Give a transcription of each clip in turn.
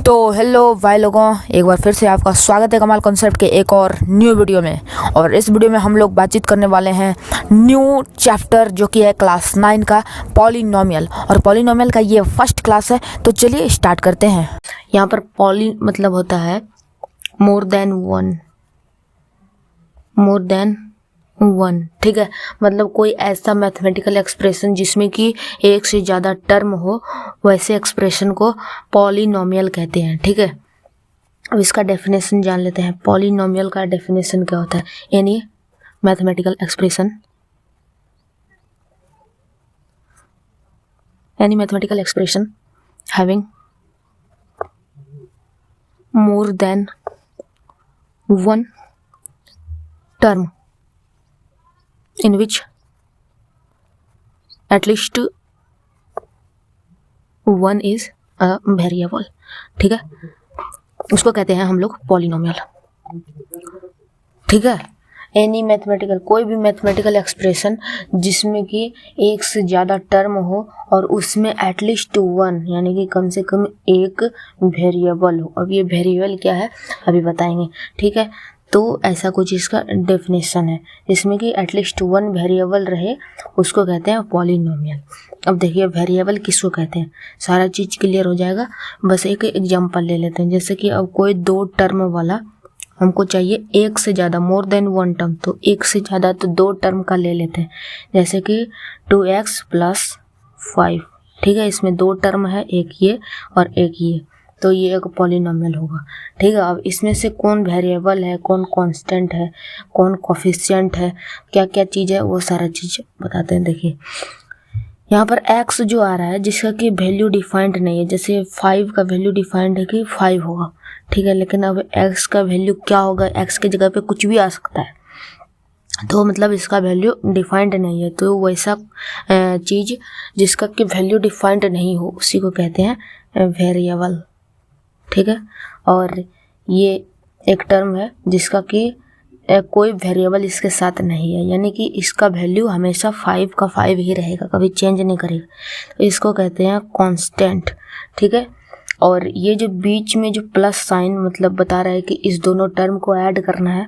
तो हेलो भाई लोगों, एक बार फिर से आपका स्वागत है कमाल कॉन्सेप्ट के एक और न्यू वीडियो में। और इस वीडियो में हम लोग बातचीत करने वाले हैं न्यू चैप्टर जो कि है क्लास 9 का पॉलिनोमियल। और पॉलिनोमियल का ये फर्स्ट क्लास है, तो चलिए स्टार्ट करते हैं। यहाँ पर पॉली मतलब होता है मोर देन वन, ठीक है। मतलब कोई ऐसा मैथमेटिकल एक्सप्रेशन जिसमें कि एक से ज़्यादा टर्म हो, वैसे एक्सप्रेशन को पॉलिनोमियल कहते हैं, ठीक है। अब इसका डेफिनेशन जान लेते हैं। पॉलिनोमियल का डेफिनेशन क्या होता है? यानी mathematical expression having more than one term in which at least one is a variable, ठीक है। उसको कहते हैं हम लोग पॉलिनोमियल, ठीक है। एनी मैथमेटिकल, कोई भी मैथमेटिकल एक्सप्रेशन जिसमें कि एक से ज़्यादा टर्म हो और उसमें एटलीस्ट वन यानी कि कम से कम एक वेरिएबल हो। अब ये वेरिएबल क्या है अभी बताएंगे, ठीक है। तो ऐसा कुछ इसका डेफिनेशन है जिसमें कि एटलीस्ट वन वेरिएबल रहे, उसको कहते हैं पॉलिनोमियल। अब देखिए वेरिएबल किसको कहते हैं, सारा चीज़ क्लियर हो जाएगा। बस एक एग्जांपल ले लेते हैं। जैसे कि अब कोई दो टर्म वाला हमको चाहिए, एक से ज़्यादा मोर देन वन टर्म, तो एक से ज़्यादा तो दो टर्म का ले लेते हैं। जैसे कि 2x + 5, ठीक है। इसमें दो टर्म है, एक ये और एक ये, तो ये एक पॉलिनोमियल होगा, ठीक है। अब इसमें से कौन वेरिएबल है, कौन कांस्टेंट है, कौन कोफिशिएंट है, क्या क्या चीज़ है, वो सारा चीज़ बताते हैं। देखिए यहाँ पर x जो आ रहा है जिसका कि वैल्यू डिफाइंड नहीं है। जैसे 5 का वैल्यू डिफाइंड है कि 5 होगा, ठीक है। लेकिन अब x का वैल्यू क्या होगा, x की जगह पे कुछ भी आ सकता है, तो मतलब इसका वैल्यू डिफाइंड नहीं है। तो वैसा चीज़ जिसका कि वैल्यू डिफाइंड नहीं हो उसी को कहते हैं वेरिएबल, ठीक है। और ये एक टर्म है जिसका कि कोई वेरिएबल इसके साथ नहीं है, यानी कि इसका वैल्यू हमेशा 5 का 5 ही रहेगा, कभी चेंज नहीं करेगा, तो इसको कहते हैं कांस्टेंट, ठीक है। और ये जो बीच में जो प्लस साइन मतलब बता रहा है कि इस दोनों टर्म को ऐड करना है,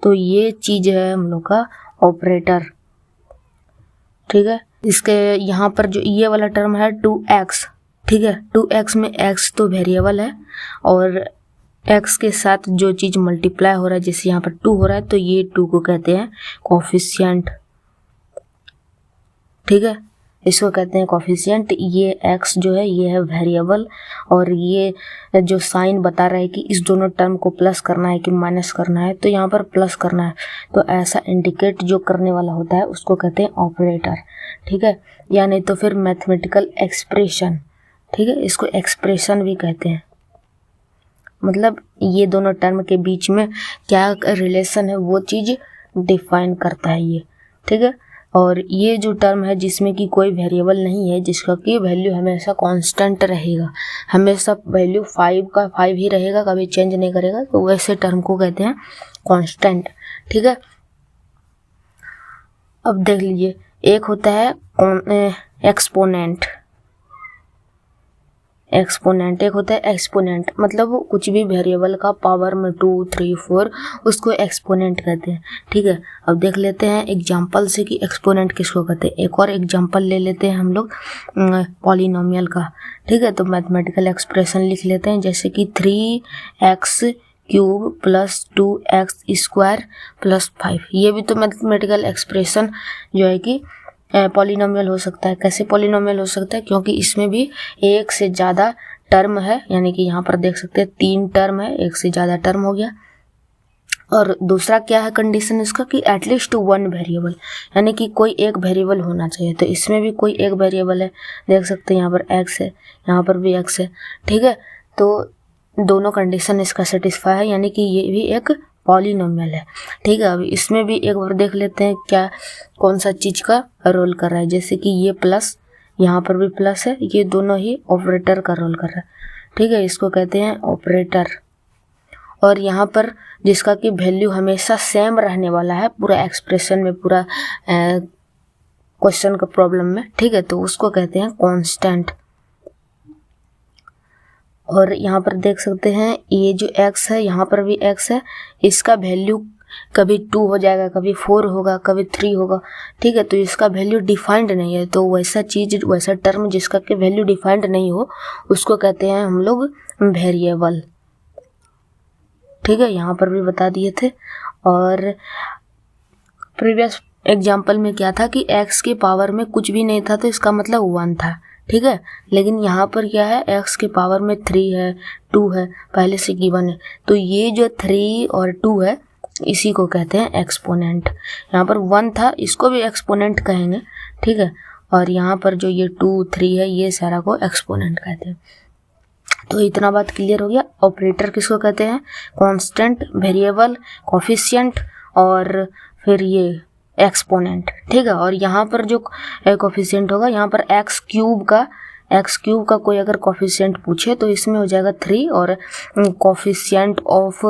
तो ये चीज़ है हम लोग का ऑपरेटर, ठीक है। इसके यहाँ पर जो ये वाला टर्म है 2x, ठीक है। 2x में x तो वेरिएबल है और x के साथ जो चीज़ मल्टीप्लाई हो रहा है, जैसे यहाँ पर 2 हो रहा है, तो ये 2 को कहते हैं कोफिशिएंट, ठीक है। इसको कहते हैं कोफिशिएंट। ये x जो है ये है वेरिएबल, और ये जो साइन बता रहा है कि इस दोनों टर्म को प्लस करना है कि माइनस करना है, तो यहाँ पर प्लस करना है, तो ऐसा इंडिकेट जो करने वाला होता है उसको कहते हैं ऑपरेटर, ठीक है। या नहीं तो फिर मैथमेटिकल एक्सप्रेशन, ठीक है। इसको एक्सप्रेशन भी कहते हैं। मतलब ये दोनों टर्म के बीच में क्या रिलेशन है वो चीज़ डिफाइन करता है ये, ठीक है। और ये जो टर्म है जिसमें कि कोई वेरिएबल नहीं है, जिसका कि वैल्यू हमेशा कांस्टेंट रहेगा, हमेशा वैल्यू 5 का 5 ही रहेगा, कभी चेंज नहीं करेगा, तो वैसे टर्म को कहते हैं कांस्टेंट, ठीक है। अब देख लीजिए, एक होता है एक्सपोनेंट, एक होता है एक्सपोनेंट। मतलब कुछ भी वेरिएबल का पावर में 2, 3, 4 उसको एक्सपोनेंट कहते हैं, ठीक है। अब देख लेते हैं एग्जांपल से कि एक्सपोनेंट किसको कहते हैं। एक और एग्जांपल ले लेते हैं हम लोग पॉलिनोमियल का, ठीक है। तो मैथमेटिकल एक्सप्रेशन लिख लेते हैं, जैसे कि 3x³ + 2x² + 5। ये भी तो मैथमेटिकल एक्सप्रेशन जो है कि पॉलिनोमियल हो सकता है। कैसे पॉलिनोमियल हो सकता है? क्योंकि इसमें भी एक से ज़्यादा टर्म है, यानी कि यहाँ पर देख सकते हैं 3 टर्म है, एक से ज़्यादा टर्म हो गया। और दूसरा क्या है कंडीशन इसका कि एटलीस्ट वन वेरिएबल, यानी कि कोई एक वेरिएबल होना चाहिए। तो इसमें भी कोई एक वेरिएबल है, देख सकते हैं यहाँ पर x है, यहाँ पर भी x है, ठीक है। तो दोनों कंडीशन इसका सेटिस्फाई है, यानी कि ये भी एक पॉलिनोमियल है, ठीक है। अभी इसमें भी एक बार देख लेते हैं क्या कौन सा चीज़ का रोल कर रहा है। जैसे कि ये प्लस, यहाँ पर भी प्लस है, ये दोनों ही ऑपरेटर का रोल कर रहा है, ठीक है। इसको कहते हैं ऑपरेटर। और यहाँ पर जिसका कि वैल्यू हमेशा सेम रहने वाला है पूरा एक्सप्रेशन में, पूरा क्वेश्चन का प्रॉब्लम में, ठीक है, तो उसको कहते हैं कांस्टेंट। और यहाँ पर देख सकते हैं ये जो x है, यहाँ पर भी x है, इसका वैल्यू कभी 2 हो जाएगा, कभी 4 होगा, कभी 3 होगा, ठीक है। तो इसका वैल्यू डिफाइंड नहीं है, तो वैसा चीज, वैसा टर्म जिसका के वैल्यू डिफाइंड नहीं हो उसको कहते हैं हम लोग वेरिएबल, ठीक है। यहाँ पर भी बता दिए थे। और प्रीवियस एग्जाम्पल में क्या था कि x के पावर में कुछ भी नहीं था तो इसका मतलब 1 था, ठीक है। लेकिन यहाँ पर क्या है, x के पावर में 3 है, 2 है, पहले से गिवन है, तो ये जो 3 और 2 है इसी को कहते हैं एक्सपोनेंट। यहाँ पर 1 था, इसको भी एक्सपोनेंट कहेंगे, ठीक है। और यहाँ पर जो ये 2, 3 है, ये सारा को एक्सपोनेंट कहते हैं। तो इतना बात क्लियर हो गया। ऑपरेटर किसको कहते हैं, कांस्टेंट, वेरिएबल, कोफिशिएंट और फिर ये एक्सपोनेंट, ठीक है। और यहाँ पर जो कोफिशिएंट होगा, यहाँ पर एक्स क्यूब का कोई अगर कोफिशिएंट पूछे तो इसमें हो जाएगा 3, और कोफिशिएंट ऑफ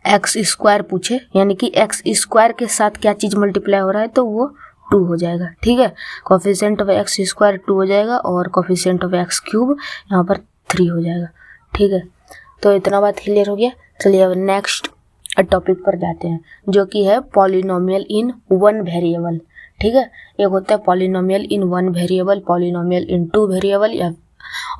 एक्स स्क्वायर पूछे, यानी कि एक्स स्क्वायर के साथ क्या चीज़ मल्टीप्लाई हो रहा है, तो वो 2 हो जाएगा, ठीक है। कोफिशिएंट ऑफ एक्स स्क्वायर 2 हो जाएगा और कोफिशिएंट ऑफ एक्स क्यूब यहाँ पर 3 हो जाएगा, ठीक है। तो इतना बात क्लियर हो गया। चलिए अब नेक्स्ट टॉपिक पर जाते हैं, जो कि है पॉलिनोमियल इन 1 वेरिएबल, ठीक है। एक होता है पॉलिनोमियल इन 1 वेरिएबल, पॉलिनोमियल इन 2 वेरिएबल, या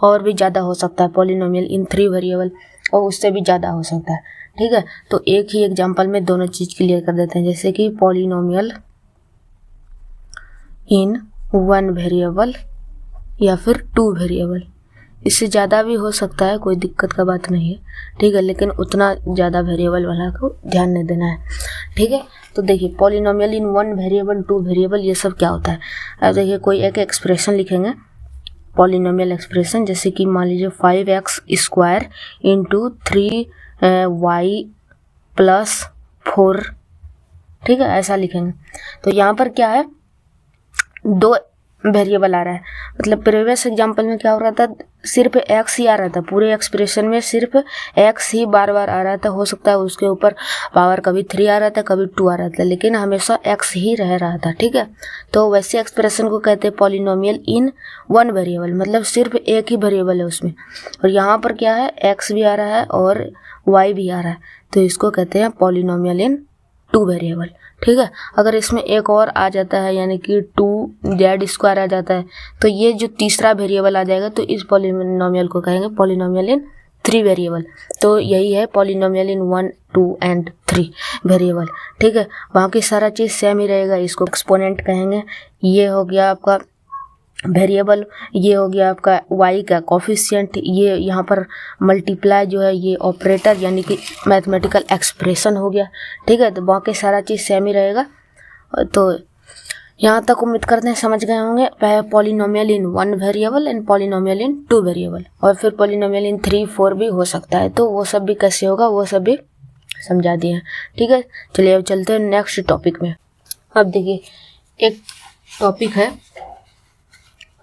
और भी ज़्यादा हो सकता है पॉलिनोमियल इन 3 वेरिएबल, और उससे भी ज़्यादा हो सकता है, ठीक है। तो एक ही एग्जांपल में दोनों चीज़ क्लियर कर देते हैं, जैसे कि पॉलिनोमियल इन 1 वेरिएबल या फिर 2 वेरिएबल। इससे ज़्यादा भी हो सकता है, कोई दिक्कत का बात नहीं है, ठीक है। लेकिन उतना ज़्यादा वेरिएबल वाला को ध्यान नहीं देना है, ठीक है। तो देखिए पॉलिनोमियल इन 1 वेरिएबल, 2 वेरिएबल, ये सब क्या होता है। अब देखिए कोई एक एक्सप्रेशन लिखेंगे, पॉलिनोमियल एक्सप्रेशन, जैसे कि मान लीजिए 5x square into 3y plus 4, ठीक है, ऐसा लिखेंगे। तो यहाँ पर क्या है, 2 वेरिएबल आ रहा है, मतलब प्रीवियस एग्जांपल में क्या हो रहा था, सिर्फ x ही आ रहा था, पूरे एक्सप्रेशन में सिर्फ x ही बार बार आ रहा था। हो सकता है उसके ऊपर पावर कभी 3 आ रहा था, कभी 2 आ रहा था, लेकिन हमेशा x ही रह रहा था, ठीक है। तो वैसे एक्सप्रेशन को कहते हैं पॉलिनोमियल इन 1 वेरिएबल, मतलब सिर्फ एक ही वेरिएबल है उसमें, और यहाँ पर क्या है, x भी आ रहा है और y भी आ रहा है, तो इसको कहते हैं पॉलिनोमियल इन 2 वेरिएबल, ठीक है। अगर इसमें एक और आ जाता है, यानी कि 2z स्क्वायर आ जाता है, तो ये जो तीसरा वेरिएबल आ जाएगा, तो इस पॉलिनोमियल को कहेंगे पॉलिनोमियल इन 3 वेरिएबल। तो यही है पॉलिनोमियल इन 1, 2 एंड 3 वेरिएबल, ठीक है। बाकी सारा चीज़ सेम ही रहेगा, इसको एक्सपोनेंट कहेंगे। ये हो गया आपका वेरिएबल, ये हो गया आपका y का कोफिशिएंट, ये यहाँ पर मल्टीप्लाई जो है ये ऑपरेटर यानी कि मैथमेटिकल एक्सप्रेशन हो गया, ठीक है। तो बाकी सारा चीज़ सेम ही रहेगा। तो यहाँ तक उम्मीद करते हैं समझ गए होंगे, polynomial in 1 variable and polynomial in 2 variable, और फिर पॉलिनोमियल इन 3, 4 भी हो सकता है। तो वो सब भी कैसे होगा वो सब भी समझा दिए हैं, ठीक है। चलिए अब चलते हैं नेक्स्ट टॉपिक में। अब देखिए एक टॉपिक है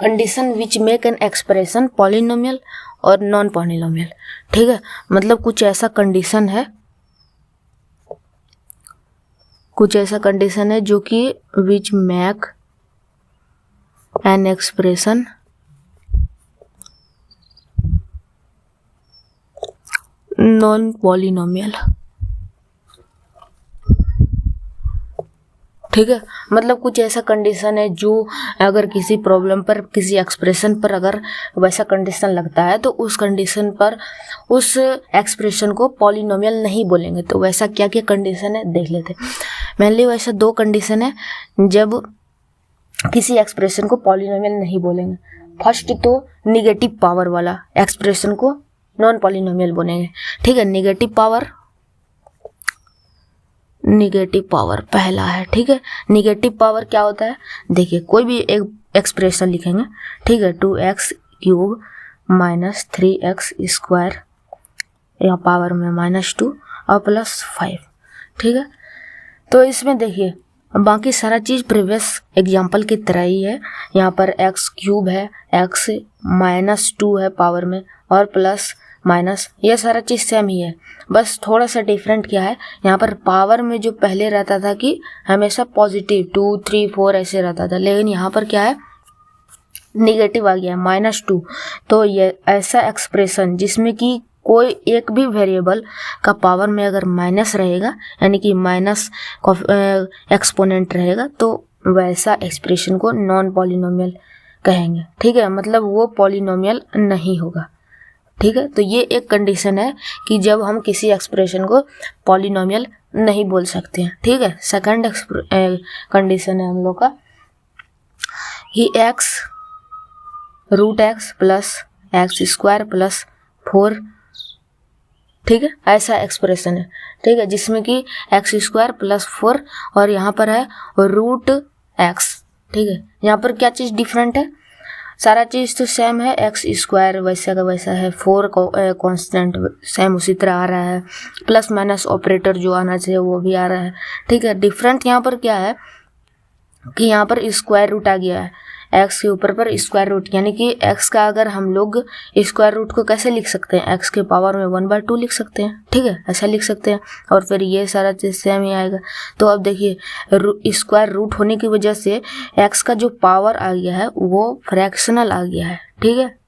condition which make an expression polynomial और नॉन पॉलिनोमियल, ठीक है। मतलब कुछ ऐसा कंडीशन है जो कि which make an expression non polynomial, ठीक है। मतलब कुछ ऐसा कंडीशन है जो अगर किसी प्रॉब्लम पर, किसी एक्सप्रेशन पर अगर वैसा कंडीशन लगता है तो उस कंडीशन पर उस एक्सप्रेशन को पॉलिनोमियल नहीं बोलेंगे। तो वैसा क्या क्या कंडीशन है देख लेते हैं। मेनली वैसा 2 कंडीशन है जब किसी एक्सप्रेशन को पॉलिनोमियल नहीं बोलेंगे। फर्स्ट तो निगेटिव पावर वाला एक्सप्रेशन को नॉन पॉलिनोमियल बोलेंगे, ठीक है। निगेटिव पावर पहला है, ठीक है। निगेटिव पावर क्या होता है, देखिए कोई भी एक एक्सप्रेशन लिखेंगे, ठीक है, 2x cube minus 3x square, या पावर में -2 और प्लस 5, ठीक है। तो इसमें देखिए बाकी सारा चीज़ प्रीवियस एग्जाम्पल की तरह ही है। यहाँ पर x क्यूब है, x -2 है पावर में, और प्लस माइनस, ये सारा चीज़ सेम ही है। बस थोड़ा सा डिफरेंट क्या है, यहाँ पर पावर में जो पहले रहता था कि हमेशा पॉजिटिव 2, 3, 4 ऐसे रहता था, लेकिन यहाँ पर क्या है निगेटिव आ गया -2, तो ये ऐसा एक्सप्रेशन जिसमें कि कोई एक भी वेरिएबल का पावर में अगर माइनस रहेगा, यानी कि माइनस एक्सपोनेंट रहेगा, तो वैसा एक्सप्रेशन को नॉन पॉलिनोमियल कहेंगे। ठीक है, मतलब वो पॉलिनोमियल नहीं होगा। ठीक है, तो ये एक कंडीशन है कि जब हम किसी एक्सप्रेशन को पॉलिनोमियल नहीं बोल सकते हैं। ठीक है, सेकंड कंडीशन है हम लोग का कि x √x plus x² plus 4, ठीक है, ऐसा एक्सप्रेशन है। ठीक है, जिसमें कि x² प्लस 4 और यहाँ पर है √x। ठीक है, यहाँ पर क्या चीज़ डिफरेंट है, सारा चीज़ तो सेम है, x² वैसा का वैसा है, 4 कांस्टेंट सेम उसी तरह आ रहा है, प्लस माइनस ऑपरेटर जो आना चाहिए वो भी आ रहा है। ठीक है, डिफरेंट यहाँ पर क्या है कि यहाँ पर स्क्वायर रूट आ गया है, x के ऊपर पर स्क्वायर रूट, यानी कि x का अगर हम लोग स्क्वायर रूट को कैसे लिख सकते हैं, x के पावर में 1/2 लिख सकते हैं। ठीक है, ऐसा लिख सकते हैं, और फिर ये सारा चीज़ सेम ही आएगा। तो अब देखिए स्क्वायर रूट होने की वजह से x का जो पावर आ गया है वो फ्रैक्शनल आ गया है। ठीक है,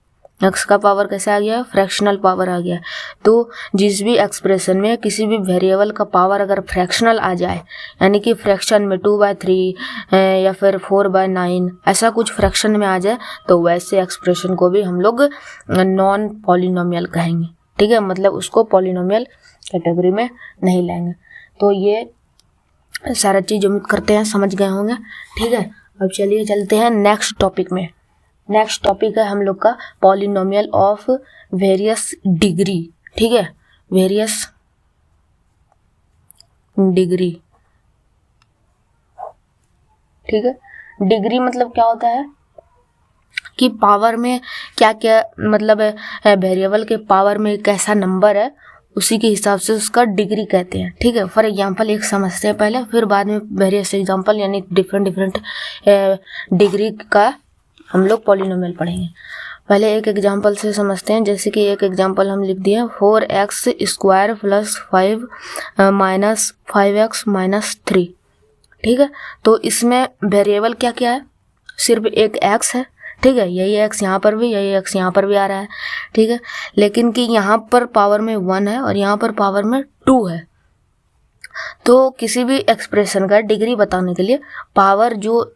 x का पावर कैसे आ गया है, फ्रैक्शनल पावर आ गया है। तो जिस भी एक्सप्रेशन में किसी भी वेरिएबल का पावर अगर फ्रैक्शनल आ जाए, यानी कि फ्रैक्शन में 2/3 या फिर 4/9 ऐसा कुछ फ्रैक्शन में आ जाए, तो वैसे एक्सप्रेशन को भी हम लोग नॉन पॉलिनोमियल कहेंगे। ठीक है, मतलब उसको पॉलिनोमियल कैटेगरी में नहीं लेंगे। तो ये सारा चीज़ उम्मीद करते हैं समझ गए होंगे। ठीक है, अब चलिए चलते हैं नेक्स्ट टॉपिक में। नेक्स्ट टॉपिक है हम लोग का पॉलिनोमियल ऑफ वेरियस डिग्री। ठीक है, वेरियस डिग्री। ठीक है, डिग्री मतलब क्या होता है कि पावर में क्या क्या मतलब है, वेरिएबल के पावर में कैसा नंबर है उसी के हिसाब से उसका डिग्री कहते हैं। ठीक है, फॉर एग्जांपल एक समझते हैं पहले, फिर बाद में वेरियस एग्जांपल यानी डिफरेंट डिग्री का हम लोग पॉलिनोमियल पढ़ेंगे। पहले एक एग्जांपल से समझते हैं, जैसे कि एक एग्जांपल हम लिख दिए 4x² plus 5 minus 5x minus 3। ठीक है, तो इसमें वेरिएबल क्या क्या है, सिर्फ एक x है। ठीक है, यही x यहाँ पर भी, यही x यहाँ पर भी आ रहा है। ठीक है, लेकिन कि यहाँ पर पावर में 1 है और यहाँ पर पावर में 2 है। तो किसी भी एक्सप्रेशन का डिग्री बताने के लिए पावर जो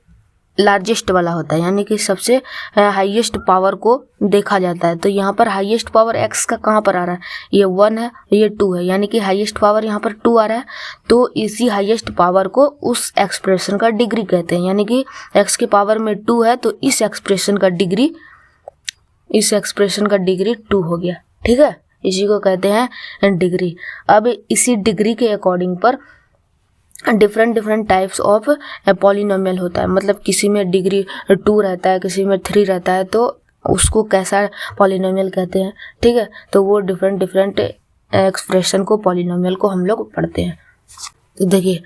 लार्जेस्ट वाला होता है, यानी कि सबसे हाईएस्ट पावर को देखा जाता है। तो यहाँ पर हाईएस्ट पावर x का कहाँ पर आ रहा है, ये 1 है, ये 2 है, यानी कि हाईएस्ट पावर यहाँ पर 2 आ रहा है। तो इसी हाईएस्ट पावर को उस एक्सप्रेशन का डिग्री कहते हैं, यानी कि x के पावर में 2 है, तो इस एक्सप्रेशन का डिग्री 2 हो गया। ठीक है, इसी को कहते हैं डिग्री। अब इसी डिग्री के अकॉर्डिंग पर डिफरेंट टाइप्स ऑफ पॉलिनोमियल होता है, मतलब किसी में डिग्री 2 रहता है, किसी में 3 रहता है, तो उसको कैसा पॉलिनोमियल कहते हैं। ठीक है, तो वो डिफरेंट एक्सप्रेशन को पॉलिनोमियल को हम लोग पढ़ते हैं। तो देखिए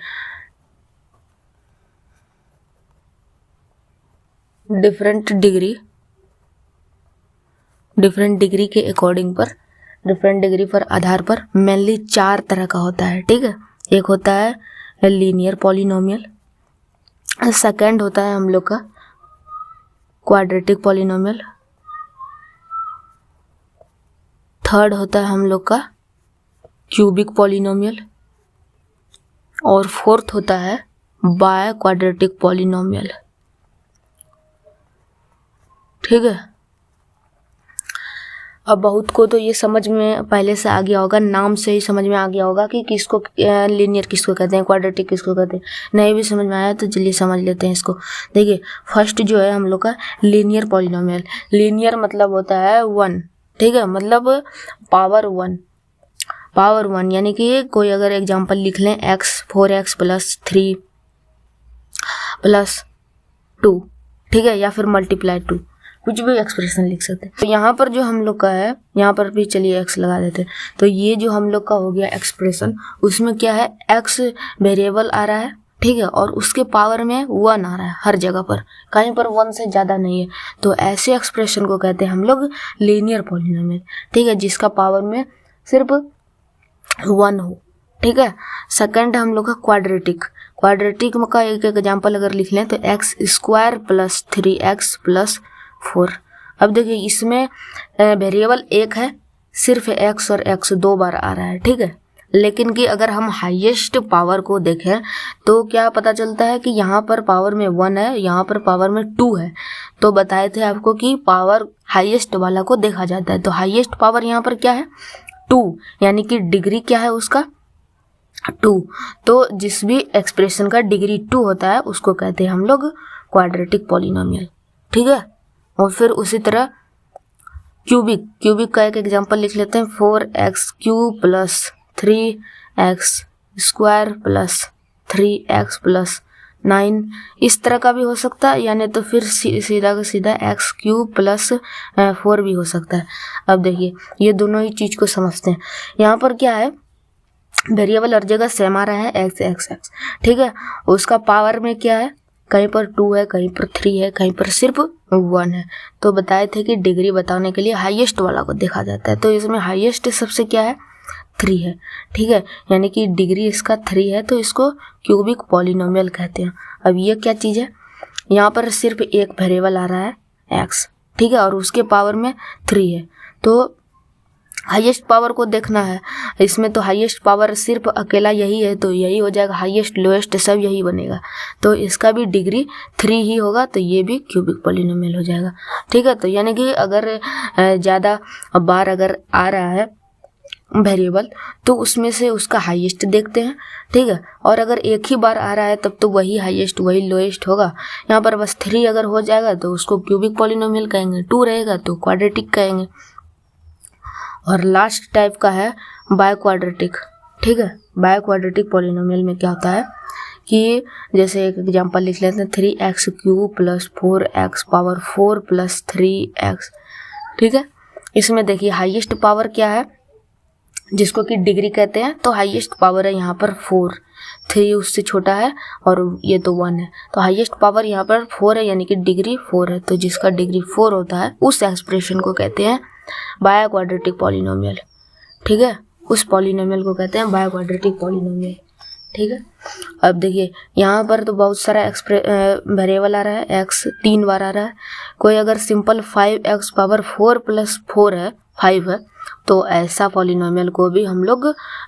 डिफरेंट डिग्री के अकॉर्डिंग पर, डिफरेंट डिग्री पर आधार पर मेनली 4 तरह का होता है। ठीक है, एक होता है लीनियर पॉलिनोमियल, सेकंड होता है हम लोग का क्वाड्रेटिक पॉलिनोमियल, थर्ड होता है हम लोग का क्यूबिक पॉलिनोमियल, और फोर्थ होता है बाय क्वाड्रेटिक पॉलिनोमियल। ठीक है, अब बहुत को तो ये समझ में पहले से आ गया होगा, नाम से ही समझ में आ गया होगा कि किसको लीनियर किसको कहते हैं, क्वाड्रेटिक किसको कहते हैं। नहीं भी समझ में आया तो चलिए समझ लेते हैं इसको। देखिए फर्स्ट जो है हम लोग का लीनियर पॉलिनोमियल। लीनियर मतलब होता है 1। ठीक है, मतलब पावर 1, यानी कि कोई अगर एग्जांपल लिख लें x 4x प्लस 3 प्लस 2, ठीक है, या फिर मल्टीप्लाई 2, कुछ भी एक्सप्रेशन लिख सकते हैं। तो यहाँ पर जो हम लोग का है, यहाँ पर भी चलिए x लगा देते हैं। तो ये जो हम लोग का हो गया एक्सप्रेशन, उसमें क्या है, x वेरिएबल आ रहा है। ठीक है, और उसके पावर में 1 आ रहा है हर जगह पर, कहीं पर 1 से ज़्यादा नहीं है। तो ऐसे एक्सप्रेशन को कहते हैं हम लोग लीनियर पॉलिनोमियल। ठीक है, जिसका पावर में सिर्फ 1 हो। ठीक है, सेकंड हम लोग का क्वाड्रेटिक का एक एग्जाम्पल अगर लिख लें तो x² प्लस 3x प्लस 4। अब देखिए इसमें वेरिएबल एक है, सिर्फ x और x 2 बार आ रहा है, ठीक है। लेकिन कि अगर हम हाईएस्ट पावर को देखें तो क्या पता चलता है कि यहाँ पर पावर में 1 है, यहाँ पर पावर में 2 है। तो बताए थे आपको कि पावर हाईएस्ट वाला को देखा जाता है। तो हाईएस्ट पावर यहाँ पर क्या है 2, यानी कि डिग्री क्या है उसका 2। तो जिस भी एक्सप्रेशन का डिग्री 2 होता है उसको कहते हैं हम लोग क्वाड्रेटिक पॉलिनोमियल, ठीक है। और फिर उसी तरह क्यूबिक का एक एग्जांपल लिख लेते हैं, 4x³ plus 3x square plus 3x plus 9। इस तरह का भी हो सकता है, यानी तो फिर सीधा का सीधा x³ प्लस 4 भी हो सकता है। अब देखिए ये दोनों ही चीज़ को समझते हैं। यहाँ पर क्या है, वेरिएबल हर जगह सेम आ रहा है x, ठीक है। उसका पावर में क्या है, कहीं पर 2 है, कहीं पर 3 है, कहीं पर सिर्फ 1 है। तो बताए थे कि डिग्री बताने के लिए हाईएस्ट वाला को देखा जाता है। तो इसमें हाईएस्ट सबसे क्या है 3 है, ठीक है। यानी कि डिग्री इसका 3 है, तो इसको क्यूबिक पॉलिनोमियल कहते हैं। अब ये क्या चीज़ है, यहाँ पर सिर्फ एक वेरिएबल आ रहा है x, ठीक है, और उसके पावर में 3 है। तो हाईएस्ट पावर को देखना है इसमें, तो हाईएस्ट पावर सिर्फ अकेला यही है, तो यही हो जाएगा। हाईएस्ट लोएस्ट सब यही बनेगा, तो इसका भी डिग्री 3 ही होगा, तो ये भी क्यूबिक पॉलिनोमियल हो जाएगा, ठीक है। तो यानी कि अगर ज़्यादा बार अगर आ रहा है वेरिएबल तो उसमें से उसका हाईएस्ट देखते हैं, ठीक है। और अगर एक ही बार आ रहा है तब तो वही हाईएस्ट वही लोएस्ट होगा। यहाँ पर बस 3 अगर हो जाएगा तो उसको क्यूबिक पॉलिनोमियल कहेंगे, 2 रहेगा तो क्वाड्रेटिक कहेंगे। और लास्ट टाइप का है बाय क्वाड्रेटिक, ठीक है। बाय क्वाड्रेटिक पॉलिनोमियल में क्या होता है कि जैसे एक एग्जांपल लिख लेते हैं, 3x³ plus 4x power 4 plus 3x, ठीक है। इसमें देखिए हाईएस्ट पावर क्या है जिसको कि डिग्री कहते हैं, तो हाईएस्ट पावर है यहाँ पर 4, 3 उससे छोटा है और ये तो 1 है, तो हाईएस्ट पावर यहाँ पर 4 है, यानी कि डिग्री 4 है। तो जिसका डिग्री 4 होता है उस एक्सप्रेशन को कहते हैं बाय क्वाड्रेटिक पॉलिनोमियल, ठीक है। उस पॉलिनोमियल को कहते हैं बाय क्वाड्रेटिक पॉलिनोमियल, ठीक है। अब देखिए यहाँ पर तो बहुत सारा वेरिएबल आ रहा है, x 3 बार आ रहा है। कोई अगर सिंपल 5x पावर 4 प्लस 4 है, 5 है, तो ऐसा पॉलिनोमियल को भी हम लोग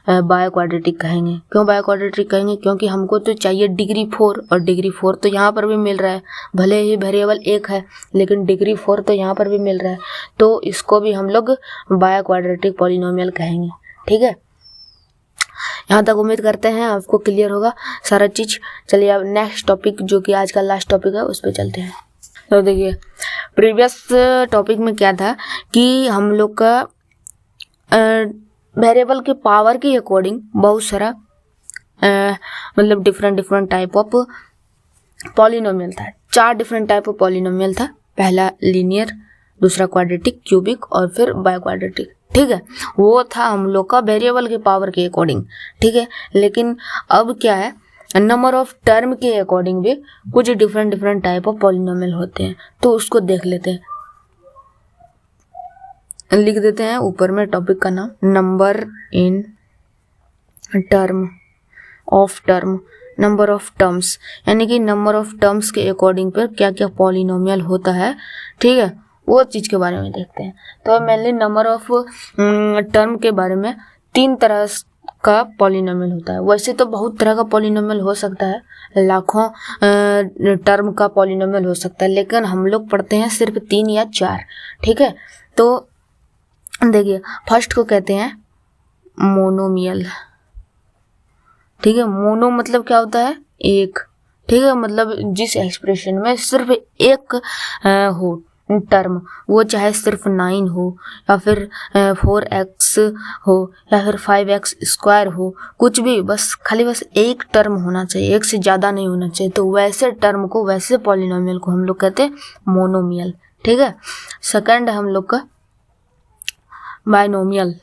बाय क्वाड्रेटिक कहेंगे। क्यों बाय क्वाड्रेटिक कहेंगे, क्योंकि हमको तो चाहिए डिग्री 4, और डिग्री 4 तो यहाँ पर भी मिल रहा है, भले ही वेरिएबल एक है लेकिन डिग्री 4 तो यहाँ पर भी मिल रहा है, तो इसको भी हम लोग बाय क्वाड्रेटिक पॉलिनोमियल कहेंगे, ठीक है। यहाँ तक उम्मीद करते हैं आपको क्लियर होगा सारा चीज़। चलिए अब नेक्स्ट टॉपिक जो कि आज का लास्ट टॉपिक है उस पर चलते हैं। तो देखिए प्रीवियस टॉपिक में क्या था कि हम लोग का वेरिएबल के पावर के अकॉर्डिंग बहुत सारा मतलब डिफरेंट टाइप ऑफ पॉलिनोमियल था। 4 डिफरेंट टाइप ऑफ पॉलिनोमियल था। पहला लीनियर, दूसरा क्वाड्रेटिक, क्यूबिक और फिर बाय क्वाड्रेटिक, ठीक है। वो था हम लोग का वेरिएबल के पावर के अकॉर्डिंग, ठीक है। लेकिन अब क्या है, नंबर ऑफ टर्म के अकॉर्डिंग भी कुछ डिफरेंट टाइप ऑफ पॉलिनोमियल होते हैं, तो उसको देख लेते हैं। लिख देते हैं ऊपर में टॉपिक का नाम, number in term of term, number of terms, यानी कि नंबर ऑफ टर्म्स के अकॉर्डिंग पर क्या क्या पॉलिनोमियल होता है, ठीक है, वो चीज़ के बारे में देखते हैं। तो मेनली नंबर ऑफ टर्म के बारे में 3 तरह का पॉलिनोमियल होता है। वैसे तो बहुत तरह का पॉलिनोमियल हो सकता है, लाखों टर्म का पॉलिनोमियल हो सकता है, लेकिन हम लोग पढ़ते हैं सिर्फ 3 या 4, ठीक है। तो देखिए फर्स्ट को कहते हैं मोनोमियल, ठीक है। मोनो मतलब क्या होता है, एक, ठीक है। मतलब जिस एक्सप्रेशन में सिर्फ एक हो टर्म, वो चाहे सिर्फ 9 हो या फिर 4x हो या फिर 5x स्क्वायर हो, कुछ भी, बस खाली बस एक टर्म होना चाहिए, एक से ज़्यादा नहीं होना चाहिए। तो वैसे टर्म को, वैसे पॉलिनोमियल को हम लोग कहते हैं मोनोमियल, ठीक है। सेकंड है हम लोग का बायनोमियल,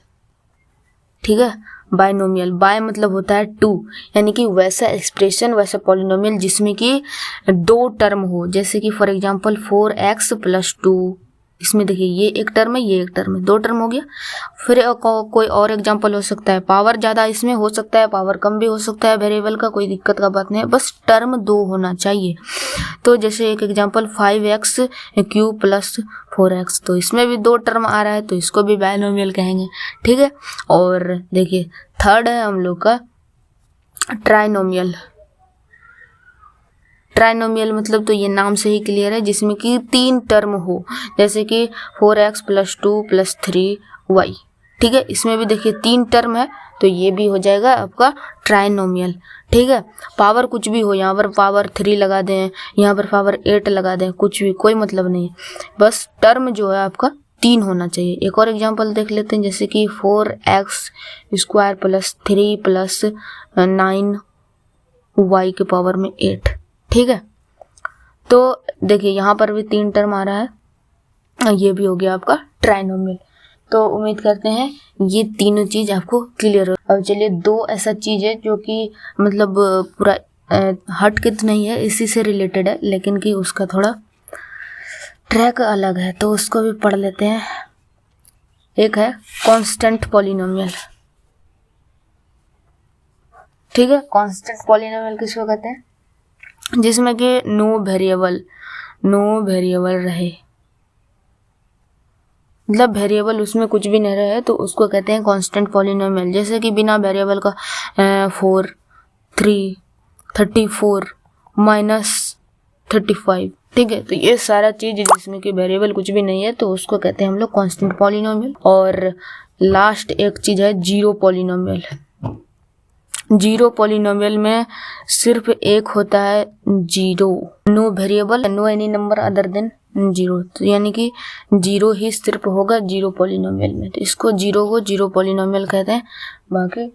ठीक है। बायनोमियल, बाय मतलब होता है 2, यानी कि वैसा एक्सप्रेशन, वैसा पॉलिनोमियल जिसमें कि 2 टर्म हो, जैसे कि फॉर एग्जांपल 4x प्लस 2, इसमें देखिए ये एक टर्म है, ये एक टर्म है, 2 टर्म हो गया। फिर कोई और एग्जांपल हो सकता है, पावर ज़्यादा इसमें हो सकता है, पावर कम भी हो सकता है वेरिएबल का, कोई दिक्कत का बात नहीं है, बस टर्म 2 होना चाहिए। तो जैसे एक example 5x cube plus 4x, तो इसमें भी 2 टर्म आ रहा है, तो इसको भी बायनोमियल कहेंगे, ठीक है। और देखिए थर्ड है हम लोग का ट्राइनोमियल। ट्राइनोमियल मतलब तो ये नाम से ही क्लियर है, जिसमें कि 3 टर्म हो, जैसे कि 4x + 2 + 3y, ठीक है। इसमें भी देखिए 3 टर्म है, तो ये भी हो जाएगा आपका ट्राइनोमियल, ठीक है। पावर कुछ भी हो, यहाँ पर पावर 3 लगा दें, यहाँ पर पावर 8 लगा दें, कुछ भी, कोई मतलब नहीं है, बस टर्म जो है आपका 3 होना चाहिए। एक और एग्जांपल देख लेते हैं, जैसे कि 4x² + 3 + 9y के पावर में 8, ठीक है। तो देखिए यहाँ पर भी 3 टर्म आ रहा है, ये भी हो गया आपका ट्राइनोमियल। तो उम्मीद करते हैं ये तीनों चीज़ आपको क्लियर हो। अब चलिए 2 ऐसा चीज़ है जो कि मतलब पूरा हट के तो नहीं है, इसी से रिलेटेड है, लेकिन कि उसका थोड़ा ट्रैक अलग है, तो उसको भी पढ़ लेते हैं। एक है कांस्टेंट पॉलिनोमियल, ठीक है। कांस्टेंट पॉलिनोमियल किसको कहते हैं? जिसमें कि नो वेरिएबल रहे, मतलब वेरिएबल उसमें कुछ भी नहीं रहे, तो उसको कहते हैं कांस्टेंट पॉलिनोमियल। जैसे कि बिना वेरिएबल का 4, 3, 34 -35, ठीक है। तो ये सारा चीज़ जिसमें कि वेरिएबल कुछ भी नहीं है, तो उसको कहते हैं हम लोग कांस्टेंट पॉलिनोमियल। और लास्ट एक चीज़ है जीरो पॉलिनोमियल। जीरो पॉलिनोमियल में सिर्फ एक होता है zero, no variable, no any number other than zero, तो यानी कि जीरो ही सिर्फ होगा जीरो पॉलिनोमियल में, तो इसको जीरो को जीरो पॉलिनोमियल कहते हैं। बाकी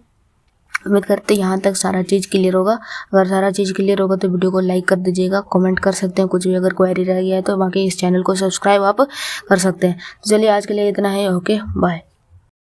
उम्मीद करते हैं यहाँ तक सारा चीज़ क्लियर होगा। अगर सारा चीज़ क्लियर होगा तो वीडियो को लाइक कर दीजिएगा, कमेंट कर सकते हैं, कुछ भी अगर क्वेरी रह गया है तो। बाकी इस चैनल को सब्सक्राइब आप कर सकते हैं। तो चलिए आज के लिए इतना है, ओके बाय।